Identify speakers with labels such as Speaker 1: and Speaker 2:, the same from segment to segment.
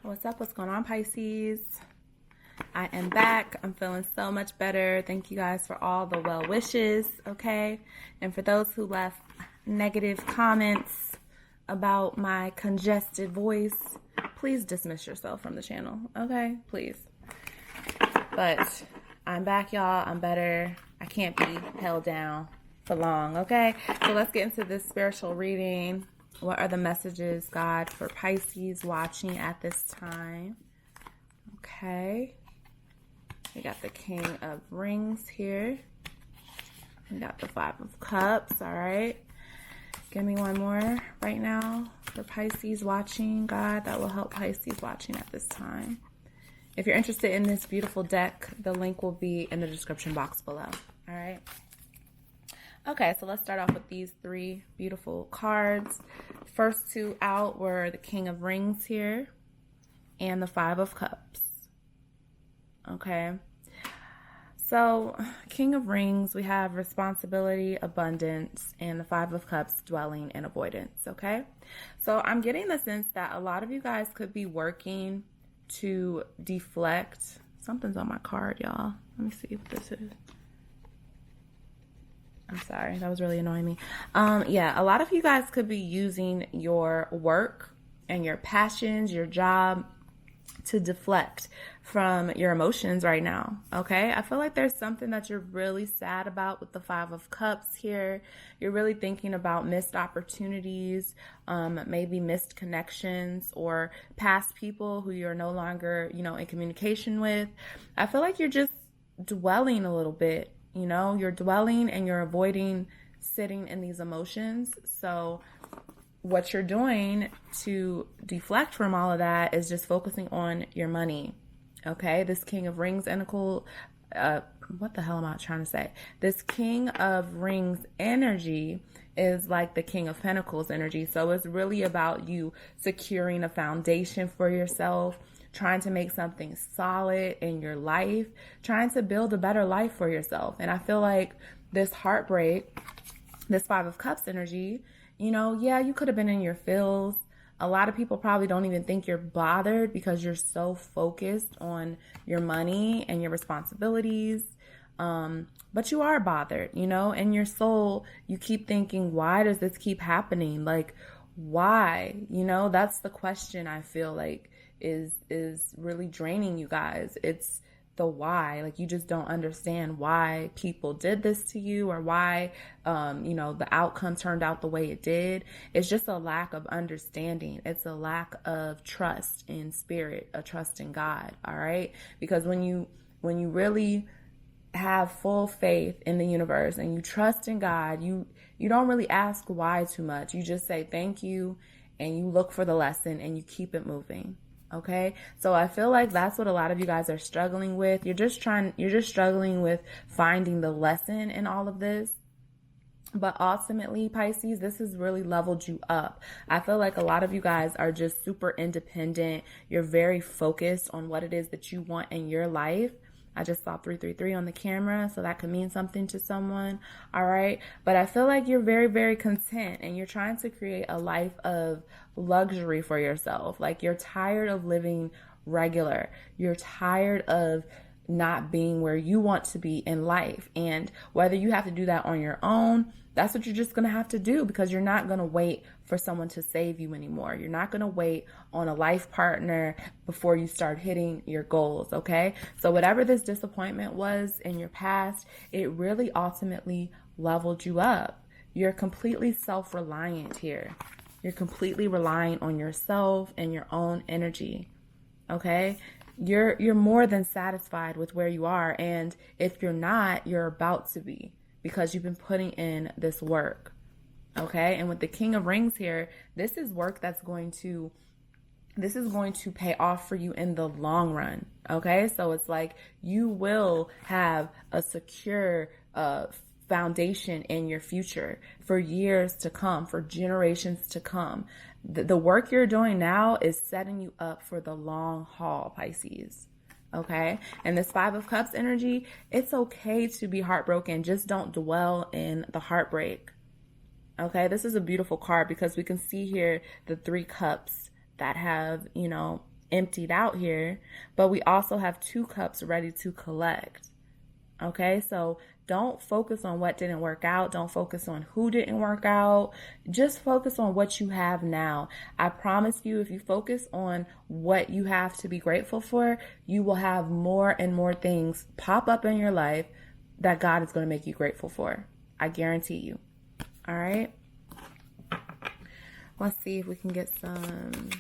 Speaker 1: What's up? What's going on, Pisces? I am back. I'm feeling so much better. Thank you guys for all the well wishes, okay? And for those who left negative comments about my congested voice, please dismiss yourself from the channel, okay? Please. But I'm back, y'all. I'm better. I can't be held down for long, okay? So let's get into this spiritual reading. What are the messages, God, for Pisces watching at this time? Okay. We got the King of Rings here. We got the Five of Cups, all right? Give me one more right now for Pisces watching, God. That will help Pisces watching at this time. If you're interested in this beautiful deck, the link will be in the description box below, all right? Okay, so let's start off with these three beautiful cards. First two out were the King of Rings here and the Five of Cups. Okay, so King of Rings, we have responsibility, abundance, and the Five of Cups, dwelling and avoidance, okay? So I'm getting the sense that a lot of you guys could be working to deflect. Something's on my card, y'all. Let me see what this is. I'm sorry, that was really annoying me. Yeah, a lot of you guys could be using your work and your passions, your job, to deflect from your emotions right now, okay? I feel like there's something that you're really sad about with the Five of Cups here. You're really thinking about missed opportunities, maybe missed connections, or past people who you're no longer, in communication with. I feel like you're just dwelling a little bit. You're dwelling and you're avoiding sitting in these emotions. So what you're doing to deflect from all of that is just focusing on your money. Okay. This King of Rings what the hell am I trying to say? This King of Rings energy is like the King of Pentacles energy. So it's really about you securing a foundation for yourself, trying to make something solid in your life, trying to build a better life for yourself. And I feel like this heartbreak, this Five of Cups energy, yeah, you could have been in your feels. A lot of people probably don't even think you're bothered because you're so focused on your money and your responsibilities. But you are bothered, in your soul, you keep thinking, why does this keep happening? Like, why? That's the question I feel like is really draining you guys. It's the why. Like, you just don't understand why people did this to you, or why the outcome turned out the way it did. It's just a lack of understanding. It's a lack of trust in spirit, a trust in God. All right, because when you really have full faith in the universe and you trust in God, you don't really ask why too much. You just say thank you and you look for the lesson and you keep it moving. Okay. So I feel like that's what a lot of you guys are struggling with. You're just struggling with finding the lesson in all of this. But ultimately, Pisces, this has really leveled you up. I feel like a lot of you guys are just super independent. You're very focused on what it is that you want in your life. I just saw 333 on the camera, so that could mean something to someone. All right. But I feel like you're very, very content and you're trying to create a life of luxury for yourself. Like, you're tired of living regular. You're tired of not being where you want to be in life. And whether you have to do that on your own, that's what you're just going to have to do, because you're not going to wait for someone to save you anymore. You're not going to wait on a life partner before you start hitting your goals, okay? So whatever this disappointment was in your past, it really ultimately leveled you up. You're completely self-reliant here. You're completely relying on yourself and your own energy, okay? You're more than satisfied with where you are. And if you're not, you're about to be, because you've been putting in this work. Okay. And with the King of Rings here, this is work that's going to pay off for you in the long run. Okay. So it's like you will have a secure foundation in your future for years to come, for generations to come. The work you're doing now is setting you up for the long haul, Pisces. Okay. And this Five of Cups energy, it's okay to be heartbroken. Just don't dwell in the heartbreak. Okay. This is a beautiful card because we can see here the three cups that have, emptied out here, but we also have 2 cups ready to collect. Okay, so don't focus on what didn't work out. Don't focus on who didn't work out. Just focus on what you have now. I promise you, if you focus on what you have to be grateful for, you will have more and more things pop up in your life that God is going to make you grateful for. I guarantee you. All right. Let's see if we can get some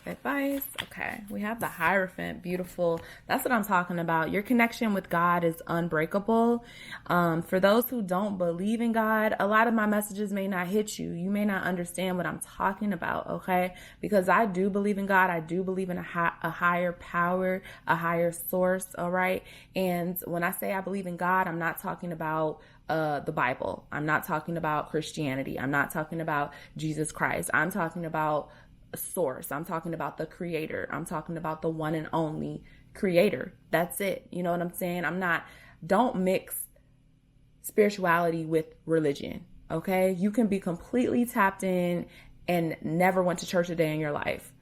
Speaker 1: advice. Okay, we have the Hierophant. Beautiful. That's what I'm talking about. Your connection with God is unbreakable. For those who don't believe in God, a lot of my messages may not hit you. You may not understand what I'm talking about, okay? Because I do believe in God. I do believe in a higher power, a higher source, all right? And when I say I believe in God, I'm not talking about the Bible. I'm not talking about Christianity. I'm not talking about Jesus Christ. I'm talking about source. I'm talking about the creator. I'm talking about the one and only creator. That's it. You know what I'm saying? Don't mix spirituality with religion. Okay. You can be completely tapped in and never went to church a day in your life.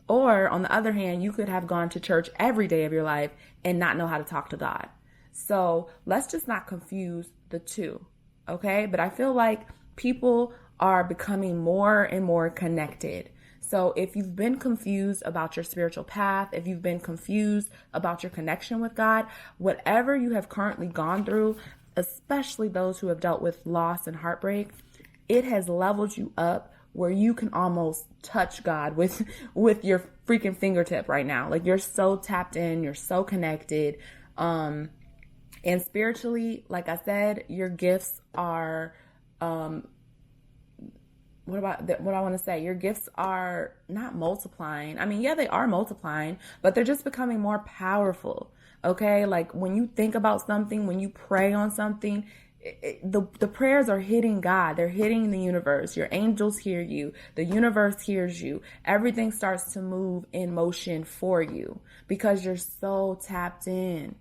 Speaker 1: Or on the other hand, you could have gone to church every day of your life and not know how to talk to God. So let's just not confuse the two. Okay. But I feel like people are becoming more and more connected. So if you've been confused about your spiritual path, if you've been confused about your connection with God, whatever you have currently gone through, especially those who have dealt with loss and heartbreak, it has leveled you up where you can almost touch God with your freaking fingertip right now. Like, you're so tapped in, you're so connected. And spiritually, like I said, your gifts are, what I want to say? Your gifts are not multiplying. I mean, yeah, they are multiplying, but they're just becoming more powerful. Okay. Like, when you think about something, when you pray on something, the prayers are hitting God. They're hitting the universe. Your angels hear you. The universe hears you. Everything starts to move in motion for you because you're so tapped in.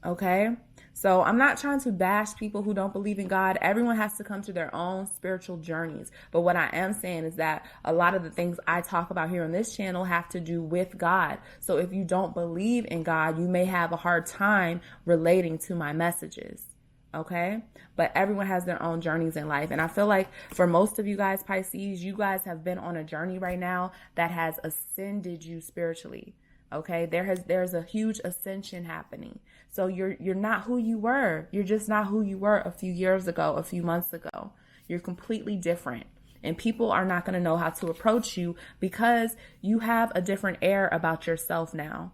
Speaker 1: Okay. So I'm not trying to bash people who don't believe in God. Everyone has to come to their own spiritual journeys. But what I am saying is that a lot of the things I talk about here on this channel have to do with God. So if you don't believe in God, you may have a hard time relating to my messages. Okay. But everyone has their own journeys in life. And I feel like for most of you guys, Pisces, you guys have been on a journey right now that has ascended you spiritually. Okay, there's a huge ascension happening. So you're not who you were. You're just not who you were a few years ago, a few months ago. You're completely different. And people are not going to know how to approach you because you have a different air about yourself now.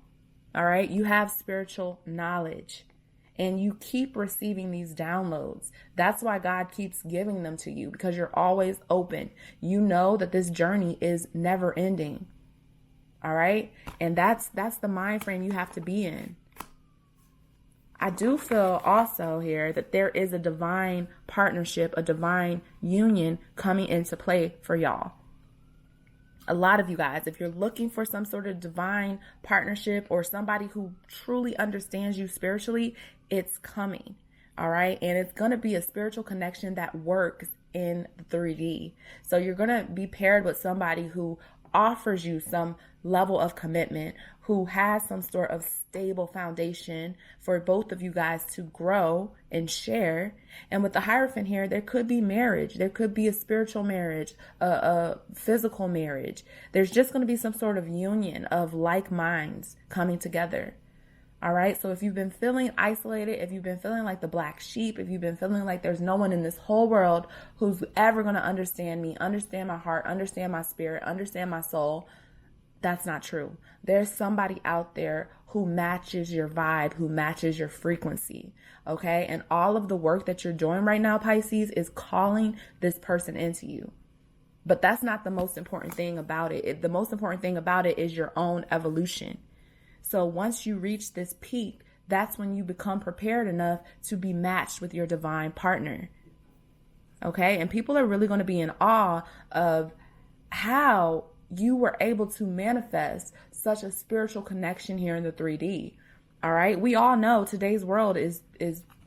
Speaker 1: All right, you have spiritual knowledge and you keep receiving these downloads. That's why God keeps giving them to you, because you're always open. You know that this journey is never ending. All right. And that's the mind frame you have to be in. I do feel also here that there is a divine partnership, a divine union coming into play for y'all. A lot of you guys, if you're looking for some sort of divine partnership or somebody who truly understands you spiritually, it's coming. All right. And it's going to be a spiritual connection that works in 3D. So you're going to be paired with somebody who offers you some level of commitment, who has some sort of stable foundation for both of you guys to grow and share. And with the Hierophant here, there could be marriage. There could be a spiritual marriage, a physical marriage. There's just going to be some sort of union of like minds coming together. All right. So if you've been feeling isolated, if you've been feeling like the black sheep, if you've been feeling like there's no one in this whole world who's ever going to understand me, understand my heart, understand my spirit, understand my soul, that's not true. There's somebody out there who matches your vibe, who matches your frequency. Okay. And all of the work that you're doing right now, Pisces, is calling this person into you. But that's not the most important thing about it. The most important thing about it is your own evolution. So once you reach this peak, that's when you become prepared enough to be matched with your divine partner. Okay. And people are really going to be in awe of how you were able to manifest such a spiritual connection here in the 3D. All right. We all know today's world is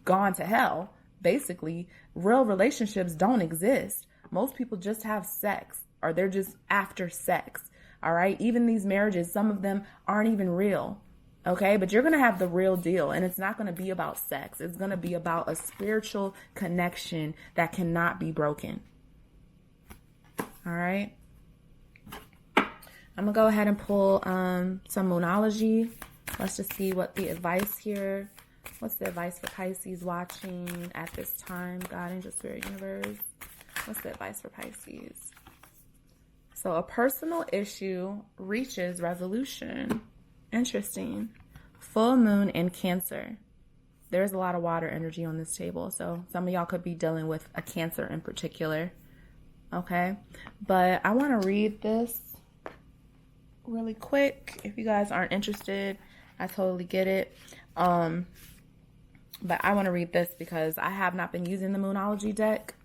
Speaker 1: gone to hell. Basically, real relationships don't exist. Most people just have sex, or they're just after sex. All right. Even these marriages, some of them aren't even real. Okay. But you're going to have the real deal, and it's not going to be about sex. It's going to be about a spiritual connection that cannot be broken. All right. I'm going to go ahead and pull some Moonology. Let's just see what the advice here. What's the advice for Pisces watching at this time? God, Angel, Spirit, Universe. What's the advice for Pisces? So a personal issue reaches resolution. Interesting. Full moon in Cancer. There's a lot of water energy on this table. So some of y'all could be dealing with a Cancer in particular. Okay. But I want to read this really quick. If you guys aren't interested, I totally get it. But I want to read this because I have not been using the Moonology deck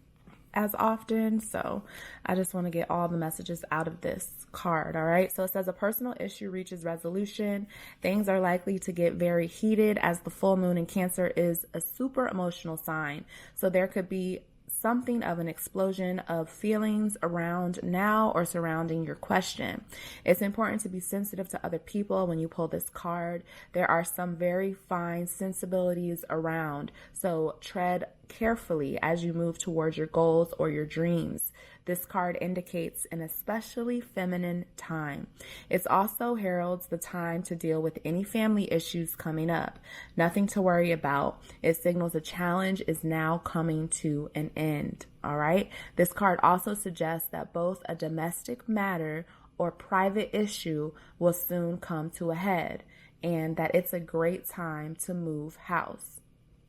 Speaker 1: as often. So I just want to get all the messages out of this card. All right. So it says a personal issue reaches resolution. Things are likely to get very heated as the full moon in Cancer is a super emotional sign. So there could be something of an explosion of feelings around now or surrounding your question. It's important to be sensitive to other people when you pull this card. There are some very fine sensibilities around, so tread carefully as you move towards your goals or your dreams. This card indicates an especially feminine time. It also heralds the time to deal with any family issues coming up. Nothing to worry about. It signals a challenge is now coming to an end. All right. This card also suggests that both a domestic matter or private issue will soon come to a head, and that it's a great time to move house.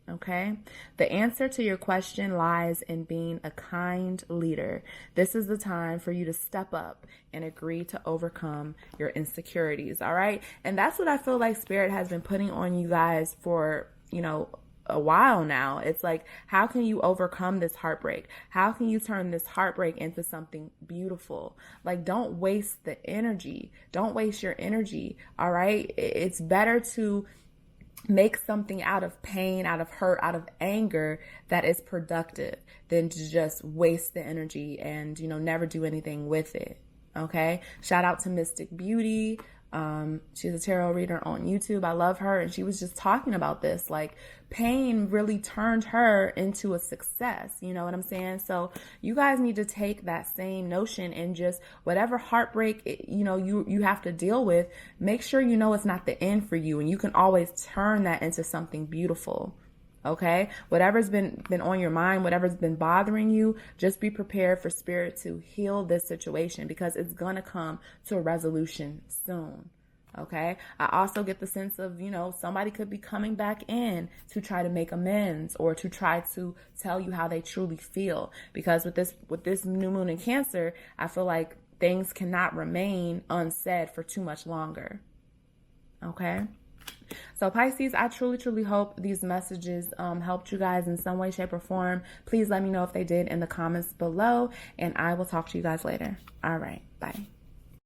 Speaker 1: Okay. The answer to your question lies in being a kind leader. This is the time for you to step up and agree to overcome your insecurities. All right. And that's what I feel like Spirit has been putting on you guys for, a while now. It's like, how can you overcome this heartbreak? How can you turn this heartbreak into something beautiful? Like, don't waste the energy. Don't waste your energy. All right. It's better to make something out of pain, out of hurt, out of anger that is productive than to just waste the energy and, never do anything with it. Okay. Shout out to Mystic Beauty. She's a tarot reader on YouTube. I love her. And she was just talking about this, like pain really turned her into a success. You know what I'm saying? So you guys need to take that same notion and just whatever heartbreak, you have to deal with, make sure it's not the end for you. And you can always turn that into something beautiful. Okay. Whatever's been on your mind, whatever's been bothering you, just be prepared for Spirit to heal this situation because it's going to come to a resolution soon. Okay. I also get the sense of, somebody could be coming back in to try to make amends or to try to tell you how they truly feel. Because with this new moon in Cancer, I feel like things cannot remain unsaid for too much longer. Okay. So Pisces, I truly, truly hope these messages helped you guys in some way, shape, or form. Please let me know if they did in the comments below, and I will talk to you guys later. All right. Bye.